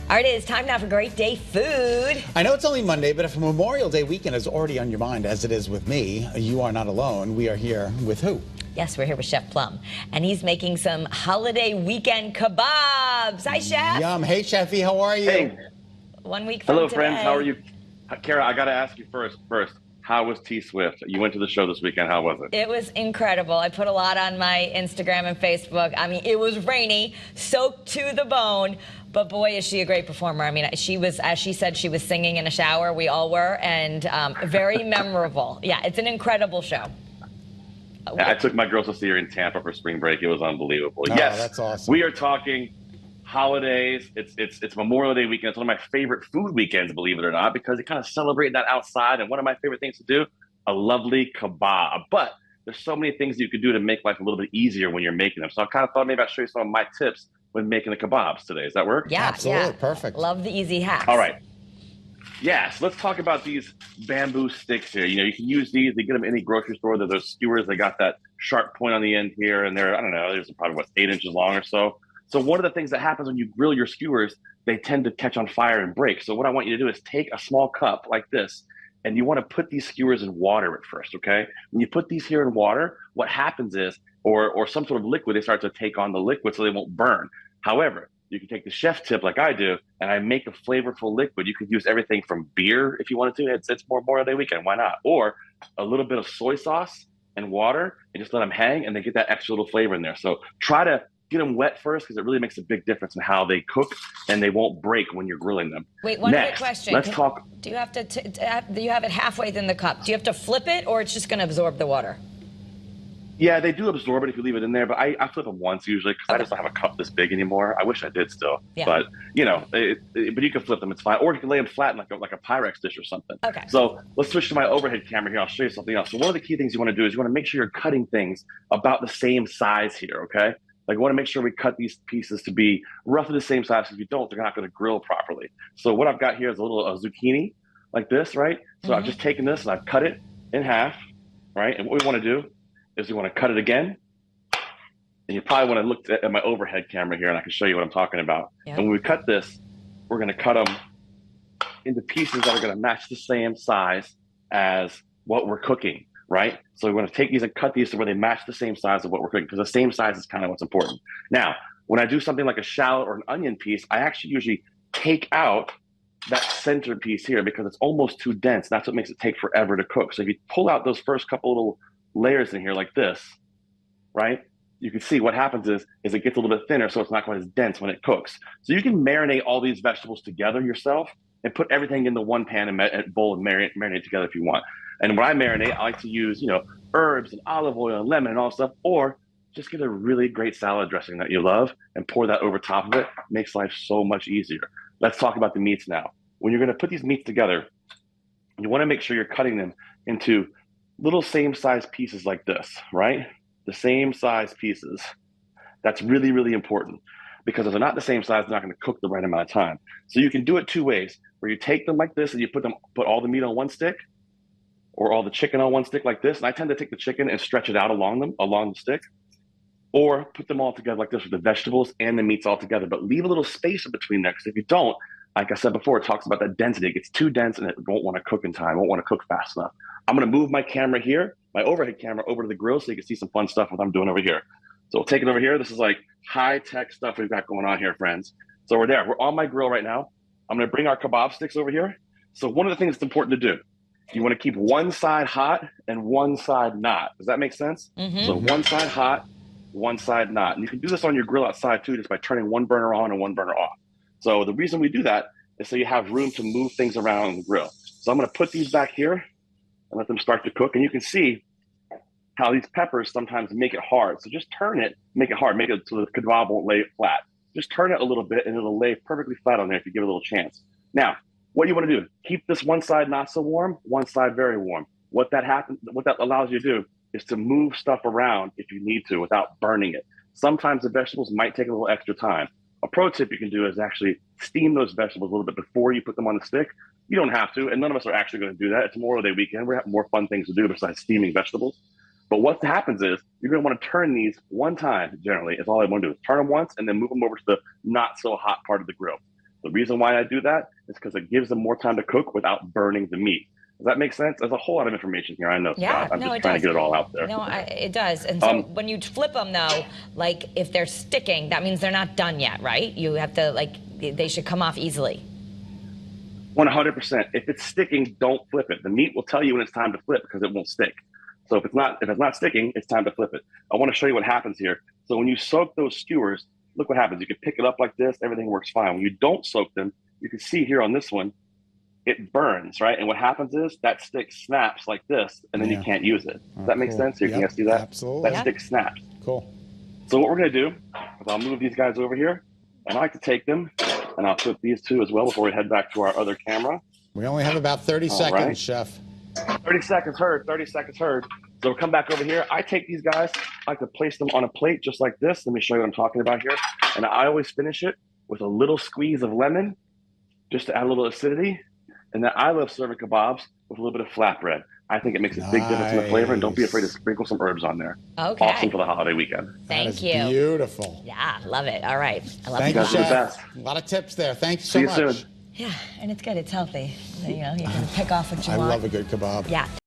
All right, it is time now for Great Day Food. I know it's only Monday, but if Memorial Day weekend is already on your mind, as it is with me, you are not alone. We are here with who? Yes, we're here with Chef Plum, and he's making some holiday weekend kabobs. Hi, Chef. Yum. Hey, Chefy, how are you? Hey. 1 week from Hello, today. friends. How are you? Kara, I got to ask you first. How was T-Swift? You went to the show this weekend. How was it? It was incredible. I put a lot on my Instagram and Facebook. I mean, it was rainy, soaked to the bone, but boy, is she a great performer. I mean, she was, as she said, she was singing in a shower. We all were, and very memorable. Yeah, it's an incredible show. I took my girls to see her in Tampa for spring break. It was unbelievable. Oh, yes, that's awesome. We are talking holidays. It's Memorial Day weekend. It's one of my favorite food weekends, believe it or not, because you kind of celebrate that outside. And one of my favorite things to do, a lovely kebab. But there's so many things you could do to make life a little bit easier when you're making them. So I kind of thought maybe I'd show you some of my tips when making the kebabs today. Does that work? Yeah, absolutely. Yeah. Perfect. Love the easy hacks. All right. Yes, let's talk about these bamboo sticks here. You know, you can use these. They get them in any grocery store. They're those skewers. They got that sharp point on the end here, and they're, I don't know, there's probably, 8 inches long or so. So one of the things that happens when you grill your skewers, they tend to catch on fire and break. So what I want you to do is take a small cup like this, and you want to put these skewers in water at first, okay? When you put these here in water, what happens is, or some sort of liquid, they start to take on the liquid so they won't burn. However, you can take the chef tip like I do, and I make a flavorful liquid. You could use everything from beer if you wanted to. It's more Memorial Day weekend, why not? Or a little bit of soy sauce and water, and just let them hang, and they get that extra little flavor in there. So try to get them wet first, because it really makes a big difference in how they cook, and they won't break when you're grilling them. Wait, one quick question. Let's talk. Do you have to? Do you have it halfway in the cup? Do you have to flip it, or it's just going to absorb the water? Yeah, they do absorb it if you leave it in there, but I flip them once usually, because Okay. I just don't have a cup this big anymore. I wish I did still, Yeah. but you know, but you can flip them, it's fine. Or you can lay them flat in like a Pyrex dish or something. Okay. So let's switch to my overhead camera here. I'll show you something else. So one of the key things you want to do is you want to make sure you're cutting things about the same size here, okay? Like, we want to make sure we cut these pieces to be roughly the same size. If you don't, they're not going to grill properly. So what I've got here is a zucchini like this, right? So I've just taken this and I've cut it in half, right? And what we want to do is we want to cut it again. And you probably want to look at my overhead camera here, and I can show you what I'm talking about. Yep. And when we cut this, we're going to cut them into pieces that are going to match the same size as what we're cooking, right? So we're going to take these and cut these to where they match the same size of what we're cooking, because the same size is kind of what's important. Now, when I do something like a shallot or an onion piece, I actually usually take out that center piece here, because it's almost too dense. That's what makes it take forever to cook. So if you pull out those first couple little layers in here like this, right? You can see what happens is it gets a little bit thinner, so it's not quite as dense when it cooks. So you can marinate all these vegetables together yourself and put everything in the one pan and bowl and marinate together if you want. And when I marinate, I like to use, herbs and olive oil and lemon and all stuff, or just get a really great salad dressing that you love and pour that over top of it. Makes life so much easier. Let's talk about the meats now. When you're going to put these meats together, you want to make sure you're cutting them into little same size pieces like this, right? The same size pieces. That's really, really important, because if they're not the same size, they're not going to cook the right amount of time. So you can do it two ways, where you take them like this and you put all the meat on one stick, or all the chicken on one stick like this. And I tend to take the chicken and stretch it out along the stick, or put them all together like this with the vegetables and the meats all together, but leave a little space in between there, because if you don't, like I said before, it talks about that density. It gets too dense and it won't want to cook in time, won't want to cook fast enough. I'm going to move my camera here, my overhead camera, over to the grill so you can see some fun stuff what I'm doing over here. So we'll take it over here. This is like high-tech stuff we've got going on here, friends. So we're there. We're on my grill right now. I'm going to bring our kebab sticks over here. So one of the things that's important to do, you want to keep one side hot and one side not. Does that make sense? So one side hot, one side not. And you can do this on your grill outside too, just by turning one burner on and one burner off. So the reason we do that is so you have room to move things around on the grill. So I'm going to put these back here and let them start to cook. And you can see how these peppers sometimes make it hard. So just turn it, make it hard, make it so the kebab won't lay flat. Just turn it a little bit and it'll lay perfectly flat on there if you give it a little chance. Now, what you want to do, keep this one side not so warm, one side very warm. What that allows you to do is to move stuff around if you need to without burning it. Sometimes the vegetables might take a little extra time. A pro tip you can do is actually steam those vegetables a little bit before you put them on the stick. You don't have to, and none of us are actually going to do that. It's Memorial Day weekend. We have more fun things to do besides steaming vegetables. But what happens is you're going to want to turn these one time, generally, is all I want to do is turn them once and then move them over to the not so hot part of the grill. The reason why I do that is because it gives them more time to cook without burning the meat. Does that make sense? There's a whole lot of information here. I know, Yeah, Scott. I'm no, just it trying does. to get it all out there. No, it does. And so when you flip them, though, like if they're sticking, that means they're not done yet, right? You have to, like, they should come off easily. 100%. If it's sticking, don't flip it. The meat will tell you when it's time to flip because it won't stick. So if it's not sticking, it's time to flip it. I want to show you what happens here. So when you soak those skewers, look what happens. You can pick it up like this. Everything works fine. When you don't soak them, you can see here on this one, it burns, right? And what happens is that stick snaps like this, and then you can't use it. Does that make sense? You can see that? Absolutely. That stick snaps. Cool. So what we're going to do is I'll move these guys over here, and I like to take them, and I'll flip these two as well before we head back to our other camera. We only have about 30 seconds, right. Chef. 30 seconds heard, 30 seconds heard. So we'll come back over here. I take these guys, I like to place them on a plate just like this. Let me show you what I'm talking about here. And I always finish it with a little squeeze of lemon, just to add a little acidity. And then I love serving kebabs with a little bit of flatbread. I think it makes a big difference in the flavor, and don't be afraid to sprinkle some herbs on there. Okay. Awesome for the holiday weekend. Thank you. Beautiful. Yeah, love it. All right. I love Thank it. you, guys are the Chef. best. A lot of tips there. Thank you so See you much. soon. Yeah, and it's good. It's healthy. You know, you can pick off what you I want. love a good kebab. Yeah.